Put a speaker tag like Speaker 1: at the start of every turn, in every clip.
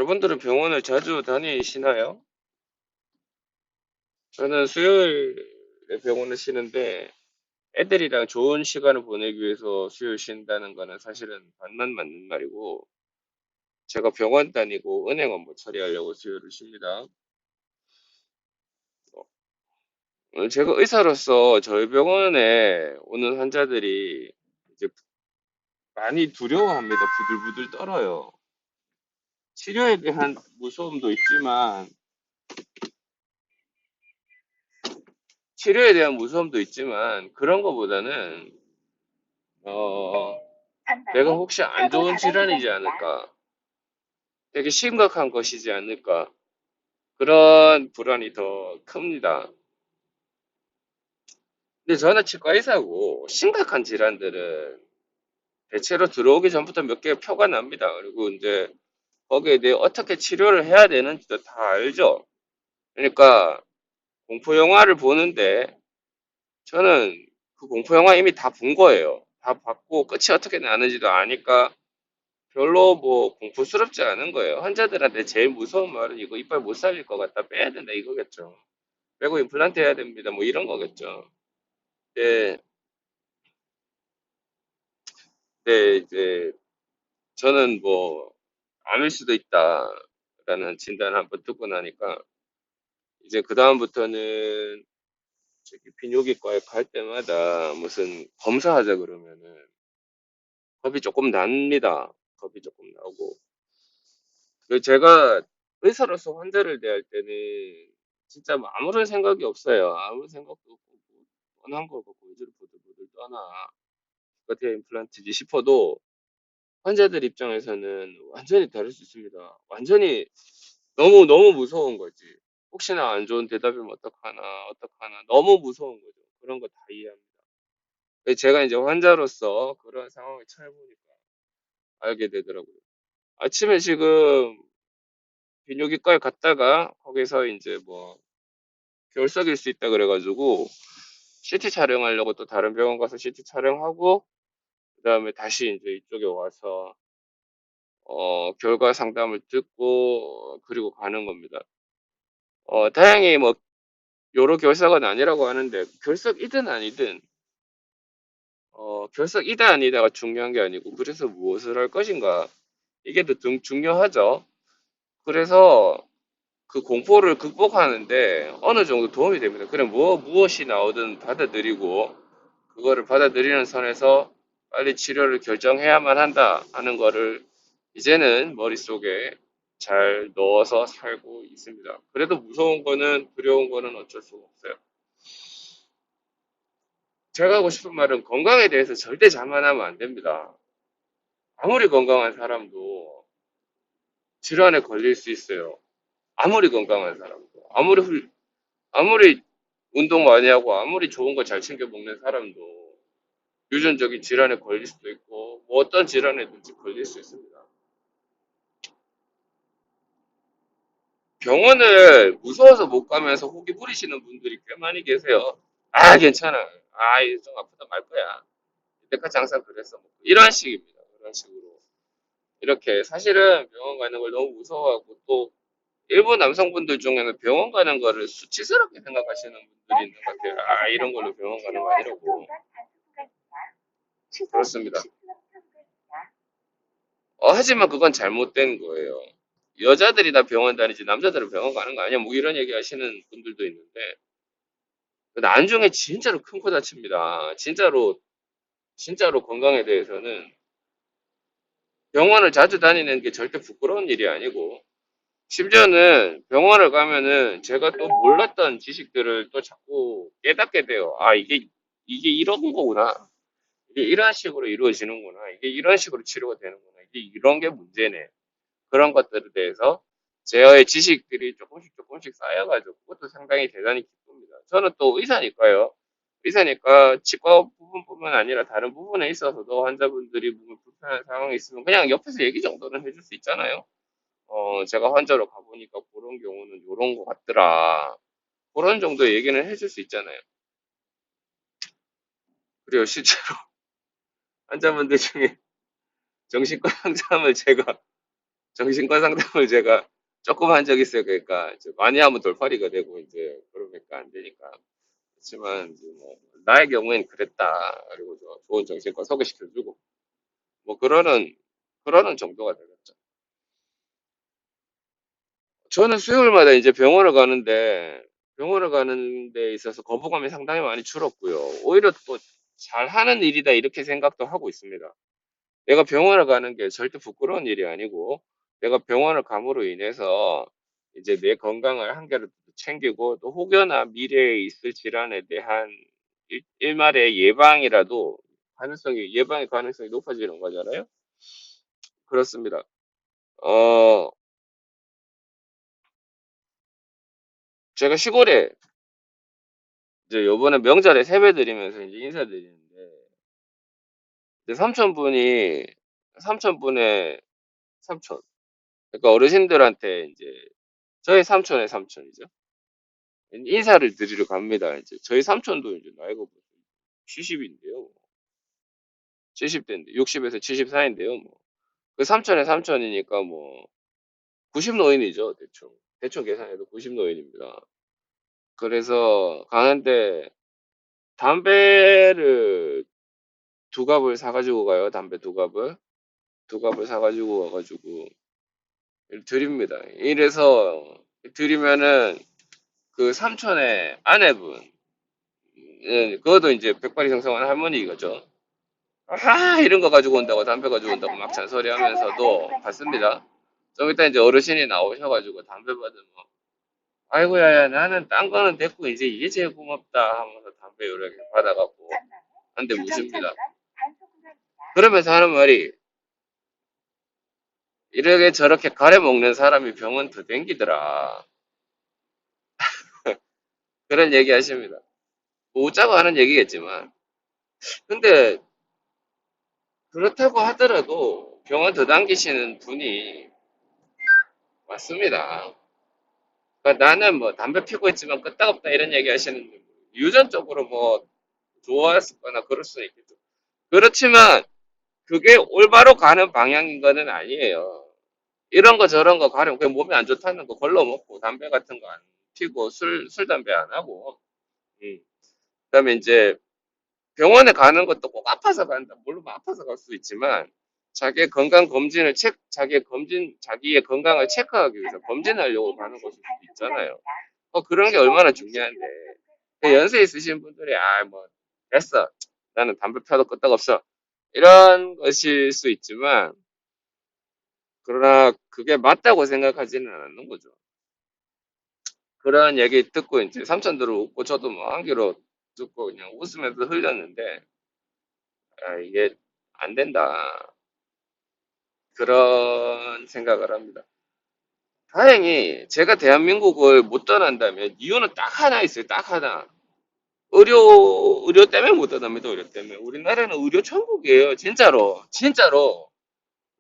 Speaker 1: 여러분들은 병원을 자주 다니시나요? 저는 수요일에 병원을 쉬는데 애들이랑 좋은 시간을 보내기 위해서 수요일 쉰다는 거는 사실은 반만 맞는 말이고 제가 병원 다니고 은행 업무 처리하려고 수요일을 쉽니다. 제가 의사로서 저희 병원에 오는 환자들이 이제 많이 두려워합니다. 부들부들 떨어요. 치료에 대한 무서움도 있지만 그런 거보다는 어, 내가 혹시 안 좋은 질환이지 않을까? 되게 심각한 것이지 않을까? 그런 불안이 더 큽니다. 근데 저는 치과 의사고 심각한 질환들은 대체로 들어오기 전부터 몇 개 표가 납니다. 그리고 이제 거기에 대해 어떻게 치료를 해야 되는지도 다 알죠. 그러니까 공포 영화를 보는데 저는 그 공포 영화 이미 다 본 거예요. 다 봤고 끝이 어떻게 나는지도 아니까 별로 뭐 공포스럽지 않은 거예요. 환자들한테 제일 무서운 말은 이거 이빨 못 살릴 것 같다 빼야 된다 이거겠죠. 빼고 임플란트 해야 됩니다. 뭐 이런 거겠죠. 네, 네 이제 저는 뭐 암일 수도 있다라는 진단을 한번 듣고 나니까 이제 그 다음부터는 저기 비뇨기과에 갈 때마다 무슨 검사하자 그러면은 겁이 조금 납니다. 겁이 조금 나고 그 제가 의사로서 환자를 대할 때는 진짜 뭐 아무런 생각이 없어요. 아무 생각도 없고 뭐 뻔한 거 갖고 위주로 보들보들 떠나 어떻게 임플란트지 싶어도 환자들 입장에서는 완전히 다를 수 있습니다. 완전히 너무 무서운 거지. 혹시나 안 좋은 대답이면 어떡하나 어떡하나 너무 무서운 거죠. 그런 거 다 이해합니다. 제가 이제 환자로서 그런 상황에 처해 보니까 알게 되더라고요. 아침에 지금 비뇨기과에 갔다가 거기서 이제 뭐 결석일 수 있다 그래가지고 CT 촬영하려고 또 다른 병원 가서 CT 촬영하고 그다음에 다시 이제 이쪽에 와서 결과 상담을 듣고 그리고 가는 겁니다. 다행히 뭐 요로 결석은 아니라고 하는데 결석이든 아니든 결석이다 아니다가 중요한 게 아니고 그래서 무엇을 할 것인가 이게 더 중요하죠. 그래서 그 공포를 극복하는데 어느 정도 도움이 됩니다. 그래 무엇이 나오든 받아들이고 그거를 받아들이는 선에서 빨리 치료를 결정해야만 한다 하는 거를 이제는 머릿속에 잘 넣어서 살고 있습니다. 그래도 무서운 거는 두려운 거는 어쩔 수가 없어요. 제가 하고 싶은 말은 건강에 대해서 절대 자만하면 안 됩니다. 아무리 건강한 사람도 질환에 걸릴 수 있어요. 아무리 건강한 사람도. 아무리 운동 많이 하고 아무리 좋은 거 잘 챙겨 먹는 사람도 유전적인 질환에 걸릴 수도 있고 뭐 어떤 질환에든지 걸릴 수 있습니다. 병원을 무서워서 못 가면서 호기 부리시는 분들이 꽤 많이 계세요. 아 괜찮아. 아 이제 좀 아프다 말 거야. 이때까지 항상 그랬어. 뭐 이런 식입니다. 이런 식으로. 이렇게 사실은 병원 가는 걸 너무 무서워하고 또 일부 남성분들 중에는 병원 가는 거를 수치스럽게 생각하시는 분들이 있는 것 같아요. 아 이런 걸로 병원 가는 거 아니라고. 그렇습니다. 하지만 그건 잘못된 거예요. 여자들이 다 병원 다니지 남자들은 병원 가는 거 아니야? 뭐 이런 얘기 하시는 분들도 있는데 나중에 진짜로 큰 코 다칩니다. 진짜로 건강에 대해서는 병원을 자주 다니는 게 절대 부끄러운 일이 아니고 심지어는 병원을 가면은 제가 또 몰랐던 지식들을 또 자꾸 깨닫게 돼요. 아, 이게 이런 거구나. 이게 이런 식으로 이루어지는구나. 이게 이런 식으로 치료가 되는구나. 이게 이런 게 문제네. 그런 것들에 대해서 제어의 지식들이 조금씩 쌓여가지고 그것도 상당히 대단히 기쁩니다. 저는 또 의사니까요. 의사니까 치과 부분뿐만 아니라 다른 부분에 있어서도 환자분들이 몸에 불편한 상황이 있으면 그냥 옆에서 얘기 정도는 해줄 수 있잖아요. 제가 환자로 가보니까 그런 경우는 요런 거 같더라. 그런 정도의 얘기는 해줄 수 있잖아요. 그리고 실제로 환자분들 중에 정신과 상담을 제가 정신과 상담을 제가 조금 한 적이 있어요. 그러니까 이제 많이 하면 돌팔이가 되고 이제 그러니까 안 되니까. 그렇지만 이제 뭐 나의 경우엔 그랬다. 그리고 좋은 정신과 소개시켜주고 뭐 그러는 정도가 되겠죠. 저는 수요일마다 이제 병원을 가는 데 있어서 거부감이 상당히 많이 줄었고요. 오히려 또 잘하는 일이다 이렇게 생각도 하고 있습니다. 내가 병원을 가는 게 절대 부끄러운 일이 아니고, 내가 병원을 감으로 인해서 이제 내 건강을 한결 챙기고, 또 혹여나 미래에 있을 질환에 대한 일말의 예방이라도 예방의 가능성이 높아지는 거잖아요? 그렇습니다. 어, 제가 시골에 이제 요번에 명절에 세배 드리면서 이제 인사드리는데, 이제 삼촌분의 삼촌. 그러니까 어르신들한테 이제, 저희 삼촌의 삼촌이죠. 인사를 드리러 갑니다. 이제 저희 삼촌도 이제 나이가 70인데요. 70대인데 60에서 74인데요. 뭐. 그 삼촌의 삼촌이니까 뭐 90노인이죠. 대충 계산해도 90노인입니다. 그래서 가는데 담배를 두 갑을 사가지고 가요. 담배 두 갑을 사가지고 와가지고 드립니다. 이래서 드리면은 그 삼촌의 아내분, 예, 그것도 이제 백발이 성성한 할머니거죠. 이런 거 가지고 온다고, 담배 가지고 온다고 막 잔소리 하면서도 받습니다. 좀 이따 이제 어르신이 나오셔가지고 담배 받으면, 아이고야, 야, 나는 딴 거는 됐고, 이제 이게 제일 고맙다 하면서 담배 여러 개 받아갖고, 한 대 무십니다. 그러면서 하는 말이, 이렇게 저렇게 가래 먹는 사람이 병원 더 댕기더라. 그런 얘기 하십니다. 뭐 웃자고 하는 얘기겠지만. 근데, 그렇다고 하더라도 병원 더 당기시는 분이 맞습니다. 그러니까 나는 뭐 담배 피고 있지만 끄떡없다 이런 얘기 하시는데 유전적으로 뭐 좋아했거나 그럴 수는 있겠죠. 그렇지만 그게 올바로 가는 방향인 거는 아니에요. 이런 거 저런 거 가려면 그냥 몸에 안 좋다는 거 걸러 먹고 담배 같은 거 안 피고 술 담배 안 하고 그다음에 이제 병원에 가는 것도 꼭 아파서 간다. 물론 뭐 아파서 갈 수 있지만 자기의 건강 검진을 자기의 건강을 체크하기 위해서 검진하려고 가는 것일 수도 있잖아요. 그런 게 얼마나 중요한데. 연세 있으신 분들이, 뭐, 됐어. 나는 담배 펴도 끄떡없어. 이런 것일 수 있지만, 그러나 그게 맞다고 생각하지는 않는 거죠. 그런 얘기 듣고 이제 삼촌들을 웃고 저도 뭐 한기로 듣고 그냥 웃으면서 흘렸는데, 이게 안 된다. 그런 생각을 합니다. 다행히 제가 대한민국을 못 떠난다면 이유는 딱 하나 있어요. 딱 하나. 의료 때문에 못 떠납니다. 의료 때문에. 우리나라는 의료 천국이에요. 진짜로. 진짜로.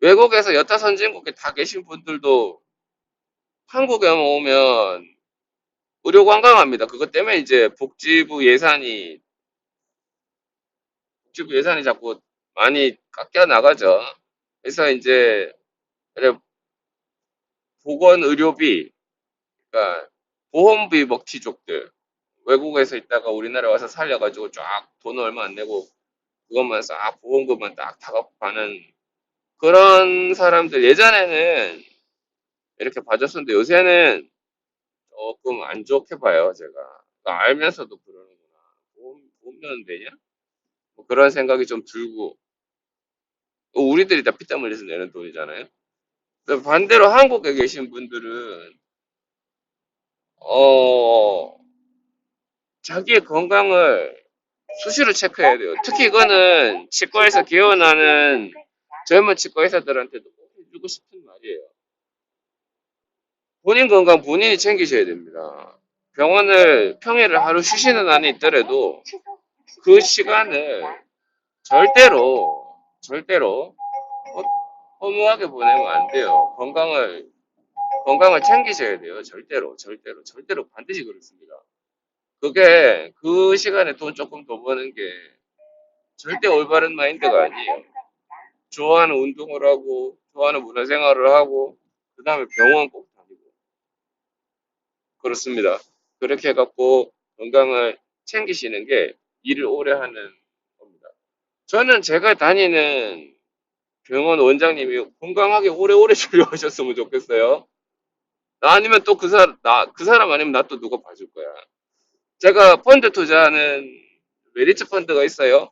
Speaker 1: 외국에서 여타 선진국에 다 계신 분들도 한국에 오면 의료 관광합니다. 그것 때문에 이제 복지부 예산이 자꾸 많이 깎여 나가죠. 그래서 이제 보건 의료비, 그러니까 보험비 먹튀족들, 외국에서 있다가 우리나라 와서 살려가지고 쫙 돈 얼마 안 내고 그것만 싹 보험금만 딱 타갖고 가는 그런 사람들 예전에는 이렇게 봐줬었는데 요새는 조금 안 좋게 봐요, 제가. 그러니까 알면서도 그러는구나. 보험료는 되냐? 뭐 그런 생각이 좀 들고, 우리들이 다 피땀 흘려서 내는 돈이잖아요. 반대로 한국에 계신 분들은, 어, 자기의 건강을 수시로 체크해야 돼요. 특히 이거는 치과에서 개원하는 젊은 치과 의사들한테도 꼭 해주고 싶은 말이에요. 본인 건강 본인이 챙기셔야 됩니다. 병원을 평일을 하루 쉬시는 한이 있더라도 그 시간을 절대로 허무하게 보내면 안 돼요. 건강을 챙기셔야 돼요. 절대로 반드시 그렇습니다. 그게 그 시간에 돈 조금 더 버는 게 절대 올바른 마인드가 아니에요. 좋아하는 운동을 하고, 좋아하는 문화생활을 하고, 그 다음에 병원 꼭 다니고. 그렇습니다. 그렇게 해갖고 건강을 챙기시는 게 일을 오래 하는 겁니다. 저는 제가 다니는 병원 원장님이 건강하게 오래오래 진료하셨으면 좋겠어요. 나 아니면 또 그 사람 아니면 나 또 누가 봐줄 거야. 제가 펀드 투자하는 메리츠 펀드가 있어요.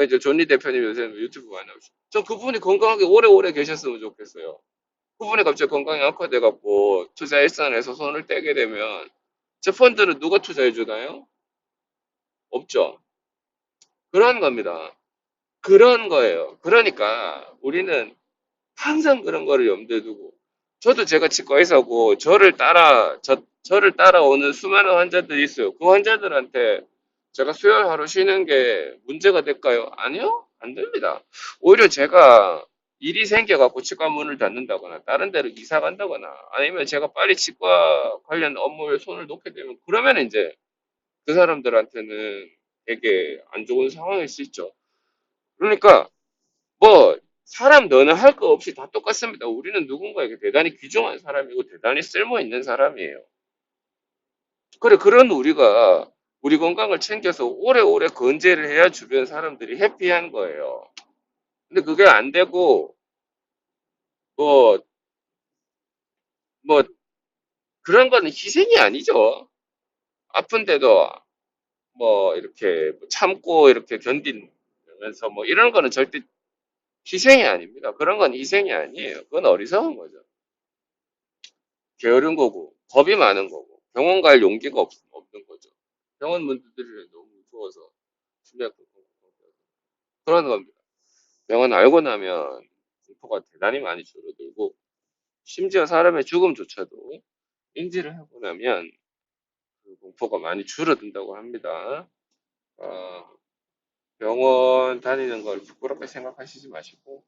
Speaker 1: 이제 존리 대표님 요새 유튜브 많이 나오시죠. 전 그분이 건강하게 오래오래 계셨으면 좋겠어요. 그분이 갑자기 건강이 악화돼갖고 투자 일선에서 손을 떼게 되면 제 펀드는 누가 투자해 주나요? 없죠. 그런 겁니다. 그런 거예요. 그러니까 우리는 항상 그런 거를 염두에 두고 저도 제가 치과 의사고 저를 따라오는 수많은 환자들이 있어요. 그 환자들한테 제가 수혈 하루 쉬는 게 문제가 될까요? 아니요, 안 됩니다. 오히려 제가 일이 생겨갖고 치과 문을 닫는다거나 다른 데로 이사 간다거나 아니면 제가 빨리 치과 관련 업무에 손을 놓게 되면 그러면 이제 그 사람들한테는 되게 안 좋은 상황일 수 있죠. 그러니까 뭐 사람 너는 할 거 없이 다 똑같습니다. 우리는 누군가에게 대단히 귀중한 사람이고 대단히 쓸모 있는 사람이에요. 그래 그런 우리가 우리 건강을 챙겨서 오래오래 건재를 해야 주변 사람들이 해피한 거예요. 근데 그게 안 되고 뭐 뭐 그런 거는 희생이 아니죠. 아픈데도 뭐 이렇게 참고 이렇게 견디면서 뭐 이런 거는 절대 희생이 아닙니다. 그런 건 희생이 아니에요. 그건 어리석은 거죠. 게으른 거고 겁이 많은 거고 병원 갈 용기가 없는 거죠. 병원 문 두드리기 너무 무서워서 심장 그런 겁니다. 병원 알고 나면 공포가 대단히 많이 줄어들고 심지어 사람의 죽음조차도 인지를 하고 나면 그 공포가 많이 줄어든다고 합니다. 어, 병원 다니는 걸 부끄럽게 생각하시지 마시고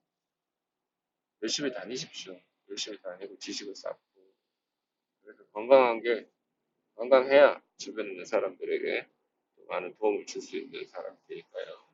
Speaker 1: 열심히 다니십시오. 열심히 다니고 지식을 쌓고 그래서 건강해야 주변에 있는 사람들에게 많은 도움을 줄 수 있는 사람이니까요.